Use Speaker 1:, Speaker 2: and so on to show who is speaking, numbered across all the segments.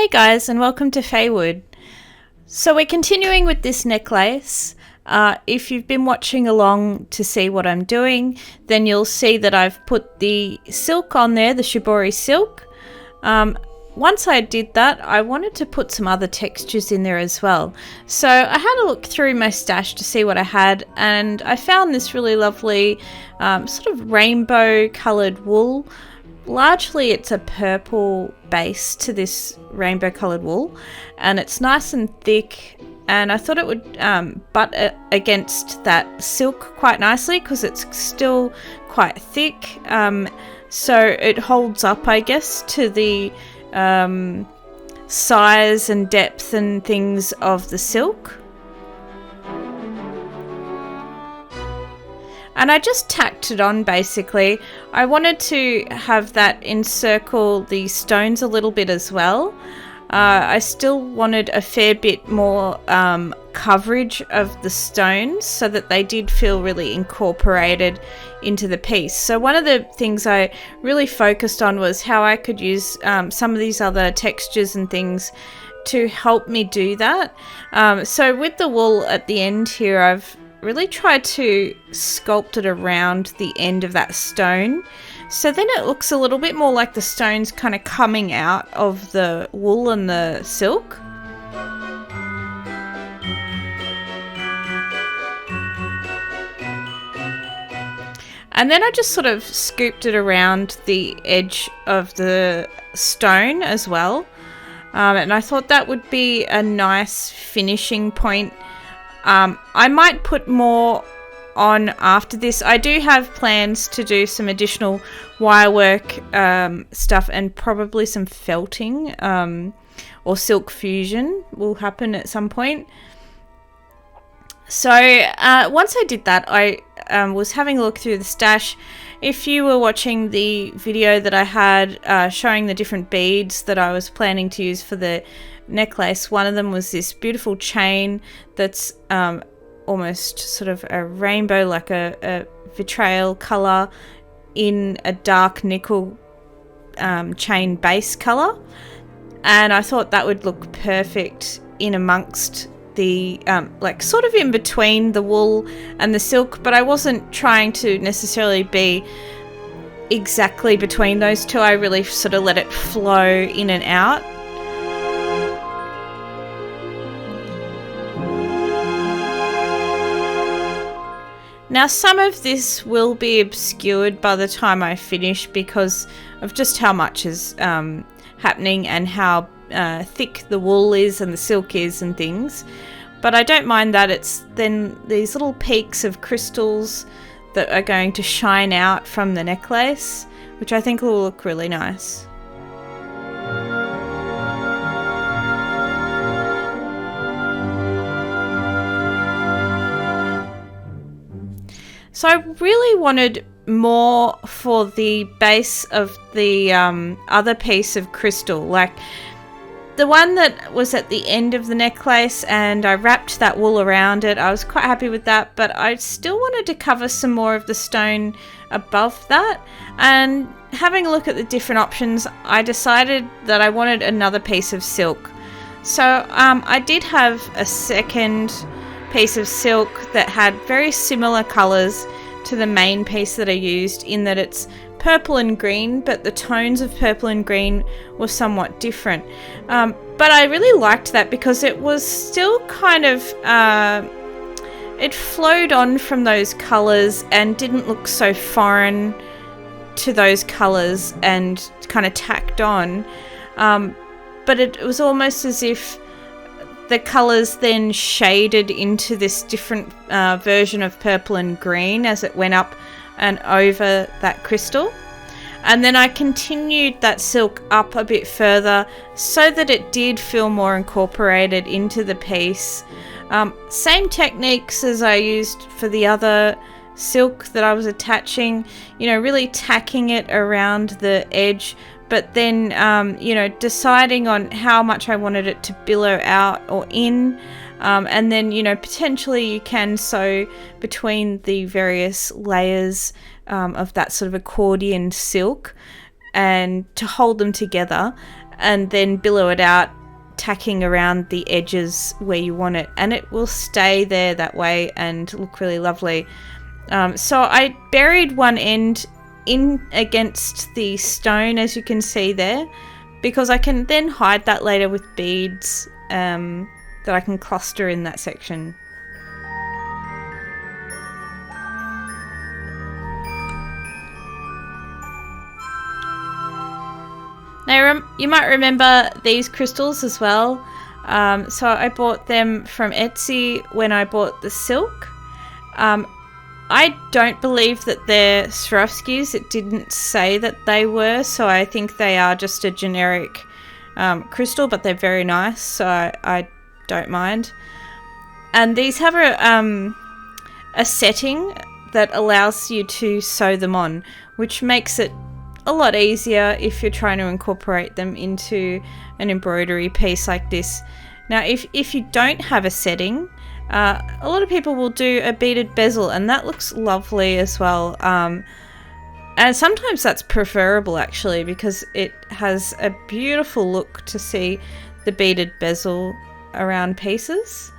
Speaker 1: Hey guys, and welcome to Faewood. So we're continuing with this necklace. If you've been watching along to see what I'm doing, then you'll see that I've put the silk on there, the shibori silk. Once I did that, I wanted to put some other textures in there as well. So I had a look through my stash to see what I had, and I found this really lovely sort of rainbow coloured wool. Largely it's a purple base to this rainbow coloured wool, and it's nice and thick, and I thought it would butt against that silk quite nicely because it's still quite thick, so it holds up, I guess, to the size and depth and things of the silk. And I just tacked it on basically. I wanted to have that encircle the stones a little bit as well. I still wanted a fair bit more coverage of the stones so that they did feel really incorporated into the piece. So one of the things I really focused on was how I could use some of these other textures and things to help me do that. So with the wool at the end here, I've really tried to sculpt it around the end of that stone, so then it looks a little bit more like the stone's kind of coming out of the wool and the silk. And then I just sort of scooped it around the edge of the stone as well, and I thought that would be a nice finishing point. I might put more on after this. I do have plans to do some additional wire work stuff, and probably some felting or silk fusion will happen at some point. So once I did that, I was having a look through the stash. If you were watching the video that I had showing the different beads that I was planning to use for the necklace, one of them was this beautiful chain that's almost sort of a rainbow, like a vitriol color in a dark nickel chain base color, and I thought that would look perfect in amongst the like sort of in between the wool and the silk, but I wasn't trying to necessarily be exactly between those two. I really sort of let it flow in and out. Now some of this will be obscured by the time I finish because of just how much is happening and how thick the wool is and the silk is and things. But I don't mind that. It's then these little peaks of crystals that are going to shine out from the necklace, which I think will look really nice. So I really wanted more for the base of the other piece of crystal, like the one that was at the end of the necklace, and I wrapped that wool around it. I was quite happy with that, but I still wanted to cover some more of the stone above that. And having a look at the different options, I decided that I wanted another piece of silk. So I did have a second piece of silk that had very similar colors to the main piece that I used, in that it's purple and green, but the tones of purple and green were somewhat different. But I really liked that because it was still kind of it flowed on from those colors and didn't look so foreign to those colors and kind of tacked on, but it was almost as if the colours then shaded into this different version of purple and green as it went up and over that crystal. And then I continued that silk up a bit further so that it did feel more incorporated into the piece. Same techniques as I used for the other silk that I was attaching, you know, really tacking it around the edge, but then you know, deciding on how much I wanted it to billow out or in, and then, you know, potentially you can sew between the various layers of that sort of accordion silk and to hold them together. and then billow it out, tacking around the edges where you want it, and it will stay there that way and look really lovely. So I buried one end in against the stone, as you can see there, because I can then hide that later with beads that I can cluster in that section. Now you might remember these crystals as well. So I bought them from Etsy when I bought the silk. I don't believe that they're Swarovskis. It didn't say that they were, so I think they are just a generic crystal, but they're very nice, so I don't mind. And these have a setting that allows you to sew them on, which makes it a lot easier if you're trying to incorporate them into an embroidery piece like this. Now, if you don't have a setting, a lot of people will do a beaded bezel, and that looks lovely as well. And sometimes that's preferable, actually, because it has a beautiful look to see the beaded bezel around pieces.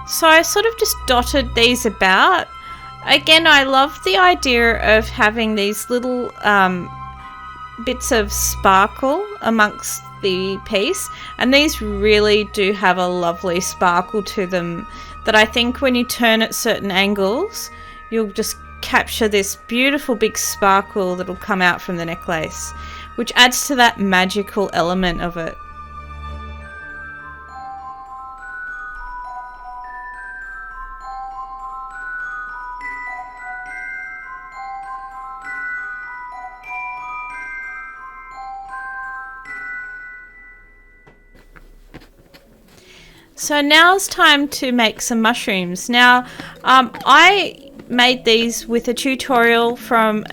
Speaker 1: So I sort of just dotted these about. Again, I love the idea of having these little bits of sparkle amongst the piece, and these really do have a lovely sparkle to them that I think when you turn at certain angles, you'll just capture this beautiful big sparkle that'll come out from the necklace, which adds to that magical element of it. So now's time to make some mushrooms. Now, I made these with a tutorial from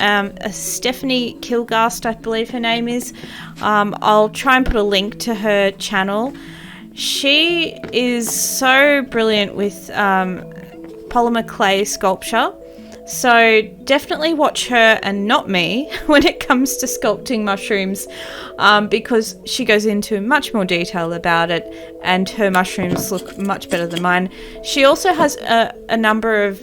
Speaker 1: Stephanie Kilgast, I believe her name is. I'll try and put a link to her channel. She is so brilliant with polymer clay sculpture. So definitely watch her and not me when it comes to sculpting mushrooms, because she goes into much more detail about it, and her mushrooms look much better than mine. She also has a number of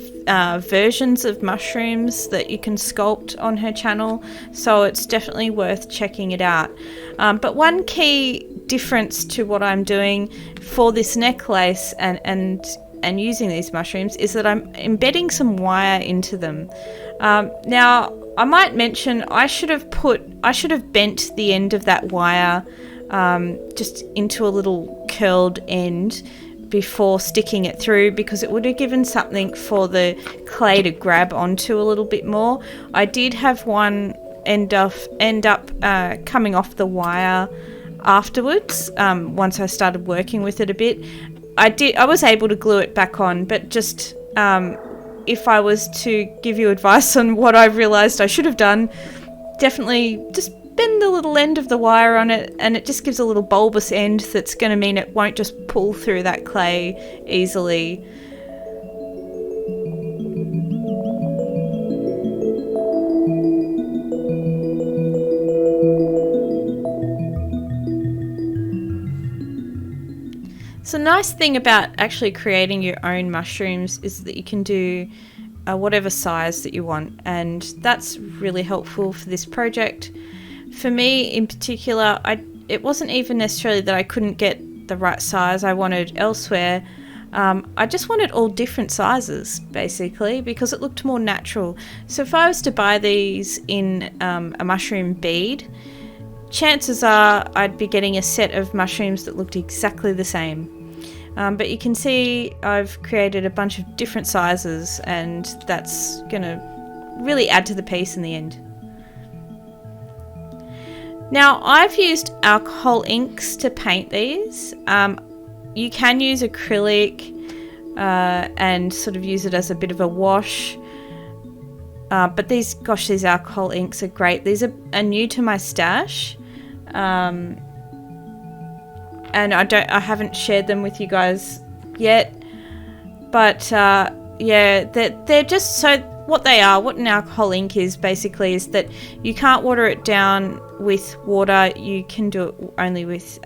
Speaker 1: versions of mushrooms that you can sculpt on her channel, so it's definitely worth checking it out. But one key difference to what I'm doing for this necklace and using these mushrooms is that I'm embedding some wire into them. Now, I might mention I should have bent the end of that wire just into a little curled end before sticking it through, because it would have given something for the clay to grab onto a little bit more. I did have one end up coming off the wire afterwards, once I started working with it a bit. I was able to glue it back on, but just if I was to give you advice on what I realised I should have done, definitely just bend the little end of the wire on it, and it just gives a little bulbous end that's going to mean it won't just pull through that clay easily. So the nice thing about actually creating your own mushrooms is that you can do whatever size that you want, and that's really helpful for this project. For me in particular, it wasn't even necessarily that I couldn't get the right size I wanted elsewhere. I just wanted all different sizes, basically, because it looked more natural. So if I was to buy these in a mushroom bead, chances are I'd be getting a set of mushrooms that looked exactly the same. But you can see I've created a bunch of different sizes, and that's going to really add to the piece in the end. Now, I've used alcohol inks to paint these. You can use acrylic and sort of use it as a bit of a wash. But these alcohol inks are great. These are new to my stash. And I haven't shared them with you guys yet, but yeah, they're just so. what they are, what an alcohol ink is basically, is that you can't water it down with water. You can do it only with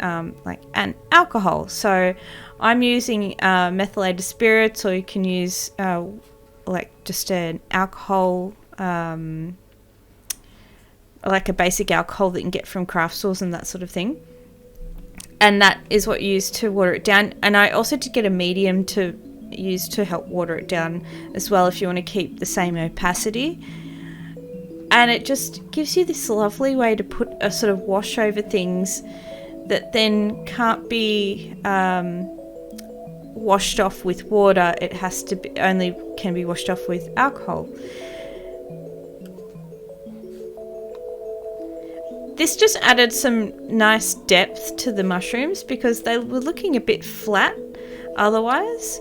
Speaker 1: like an alcohol. So I'm using methylated spirits, or you can use like just an alcohol, like a basic alcohol that you can get from craft stores and that sort of thing. And that is what you use to water it down. And I also did get a medium to use to help water it down as well, if you want to keep the same opacity. And it just gives you this lovely way to put a sort of wash over things that then can't be washed off with water. It has to be, only can be washed off with alcohol. This just added some nice depth to the mushrooms because they were looking a bit flat otherwise.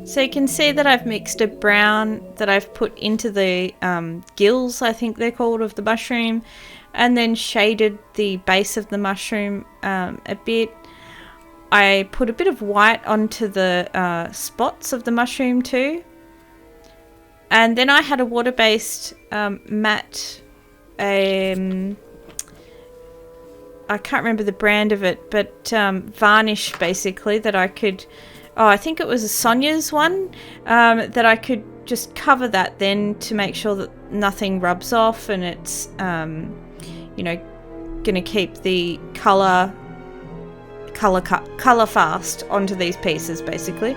Speaker 1: So you can see that I've mixed a brown that I've put into the gills, I think they're called, of the mushroom, and then shaded the base of the mushroom a bit. I put a bit of white onto the spots of the mushroom too. And then I had a water-based matte, I can't remember the brand of it, but varnish basically that I could... Oh, I think it was a Sonia's one, that I could just cover that then to make sure that nothing rubs off, and it's, you know, going to keep the colour fast onto these pieces basically.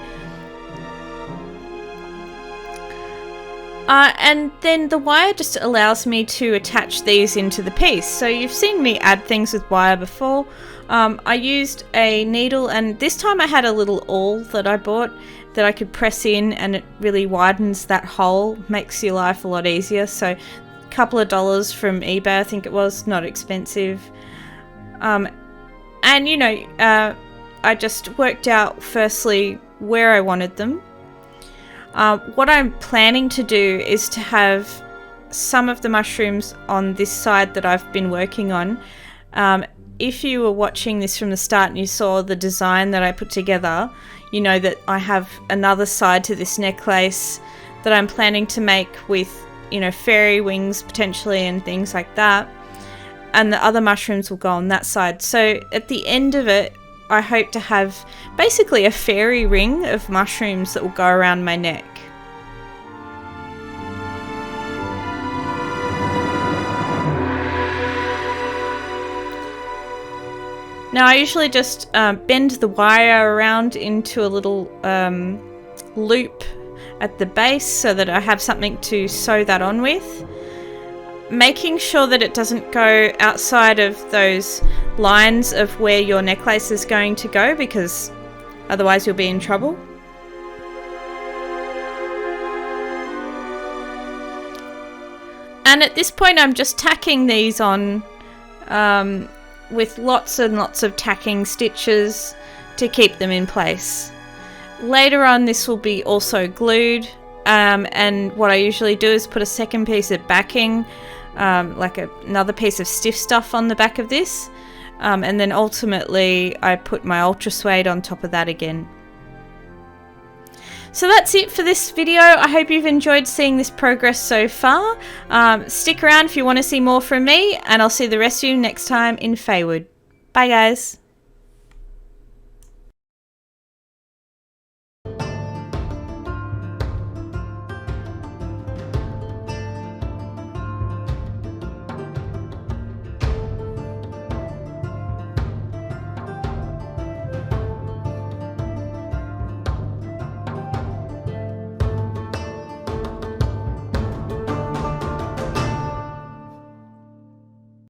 Speaker 1: And then the wire just allows me to attach these into the piece. So you've seen me add things with wire before. I used a needle, and this time I had a little awl that I bought that I could press in, and it really widens that hole, makes your life a lot easier. So a couple of dollars from eBay, I think it was, not expensive. And you know, I just worked out firstly where I wanted them. What I'm planning to do is to have some of the mushrooms on this side that I've been working on. If you were watching this from the start and you saw the design that I put together, you know that I have another side to this necklace that I'm planning to make with, you know, fairy wings potentially and things like that. And the other mushrooms will go on that side. So at the end of it, I hope to have basically a fairy ring of mushrooms that will go around my neck. Now I usually just bend the wire around into a little loop at the base so that I have something to sew that on with. Making sure that it doesn't go outside of those lines of where your necklace is going to go, because otherwise you'll be in trouble. And at this point I'm just tacking these on with lots and lots of tacking stitches to keep them in place. Later on this will be also glued, and what I usually do is put a second piece of backing, like another piece of stiff stuff on the back of this, and then ultimately I put my ultra suede on top of that again. So that's it for this video. I hope you've enjoyed seeing this progress so far. Stick around if you want to see more from me, and I'll see the rest of you next time in Faewood. Bye guys.